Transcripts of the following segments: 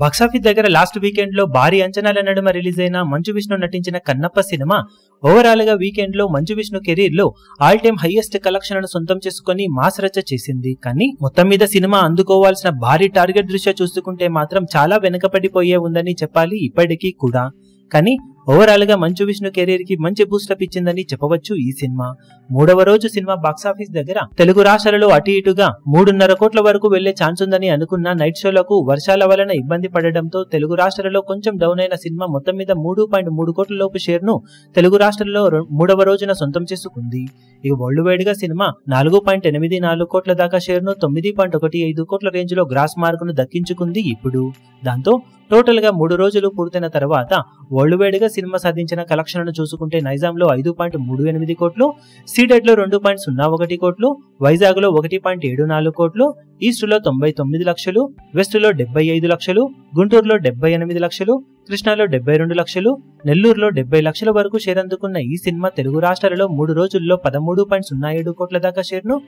Box office దగ్గర last weekend లో భారీ అంచనాల నడుమ రిలీజ్ అయిన మంచు విష్ణు నటించిన కన్నప్ప సినిమా ఓవరాల్ గా వీకెండ్ లో మంచు విష్ణు కెరీర్ లో ఆల్ టైమ్ హైయెస్ట్ కలెక్షన్లను సొంతం చేసుకుని మాస్ రచ్చ చేసింది. కానీ మొత్తం మీద సినిమా అందుకోవాల్సిన భారీ టార్గెట్ దృష్ట్యా చూసుకుంటే మాత్రం చాలా వెనుకపడిపోయే ఉందని చెప్పాలి ఇప్పటికీ కూడా. కానీ ఓవరాల్ గా మంచు విష్ణు కెరీర్ కి మంచి బూస్టప్ ఇచ్చిందని చెప్పవచ్చు ఈ సినిమా. మూడవ రోజు సినిమా బాక్సాఫీస్ దగ్గర తెలుగు రాష్ట్రాలలో అటు ఇటుగా 3.5 కోట్ల వరకు వెళ్లే ఛాన్స్ ఉందని అనుకున్న నైట్ షోలకు వర్షాల వలన ఇబ్బంది పడడంతో తెలుగు రాష్ట్రాలలో కొంచెం డౌన్ అయిన సినిమా మొత్తం మీద 3.3 కోట్ల లోపు షేర్ ను తెలుగు రాష్ట్రాల్లో మూడవ రోజున సొంతం చేసుకుంది. ఇక వరల్డ్ వైడ్ గా సినిమా 4.84 కోట్ల దాకా షేర్ ను 9.15 కోట్ల రేంజ్ లో గ్రాస్ మార్క్ ను దక్కించుకుంది ఇప్పుడు. దాంతో టోటల్ గా 3 రోజులు పూర్తయిన తర్వాత వరల్డ్ వైడ్ గా సినిమా సాధించిన కలెక్షన్లను చూసుకుంటే నైజాంలో 5.38 కోట్లు, సీడెడ్ లో 2.01 కోట్లు, వైజాగ్ లో 1.74 కోట్లు, ఈస్ట్ లో 99 లక్షలు, వెస్ట్ లో 75 లక్షలు, గుంటూరులో 78 లక్షలు, కృష్ణాలో 72 లక్షలు, నెల్లూరులో 70 లక్షల వరకు షేర్ అందుకున్న ఈ సినిమా తెలుగు రాష్ట్రాలలో 3 రోజుల్లో 13.07 కోట్ల దాకా షేర్ ను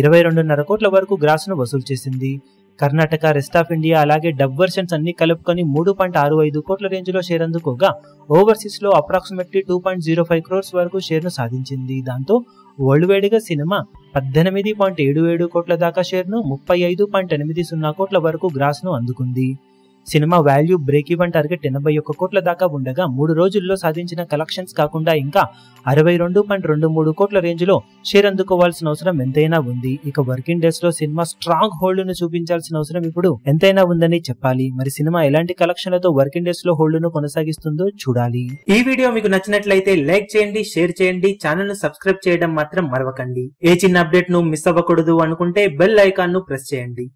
22.5 కోట్ల వరకు గ్రాస్ ను వసూలు చేసింది. కర్ణాటక, రెస్ట్ ఆఫ్ ఇండియా అలాగే డబ్ వర్షన్స్ అన్ని కలుపుకొని 3.65 కోట్ల రేంజ్ లో షేర్ అందుకోగా ఓవర్సీస్ లో అప్రాక్సిమేట్లీ 2.05 క్రోర్స్ వరకు షేర్ ను సాధించింది. దాంతో వరల్డ్ వైడ్ గా సినిమా 18.77 కోట్ల దాకా షేర్ ను 35.80 కోట్ల వరకు గ్రాస్ ను అందుకుంది. Cinema value break even target 81 కోట్ల దాకా ఉండగా 3 రోజుల్లో సాధించిన కలెక్షన్స్ కాకుండా ఇంకా 62.23 కోట్ల రేంజ్ లో షేర్ అందుకోవాల్సిన అవసరం ఎంతైనా ఉంది. ఇక వర్కింగ్ డేస్ లో సినిమా స్ట్రాంగ్ హోల్డ్ ను చూపించాల్సిన అవసరం ఇప్పుడు ఎంతైనా ఉందని చెప్పాలి. మరి సినిమా ఎలాంటి కలెక్షన్లతో వర్కింగ్ డేస్ లో హోల్డ్ ను కొనసాగిస్తుందో చూడాలి. ఈ వీడియో మీకు నచ్చినట్లయితే లైక్ చేయండి, షేర్ చేయండి, ఛానల్ ను సబ్స్క్రైబ్ చేయడం మాత్రం మరవకండి. ఏ చిన్న అప్డేట్ ను మిస్ అవ్వకూడదు అనుకుంటే బెల్ ఐకాన్ ను ప్రెస్ చేయండి.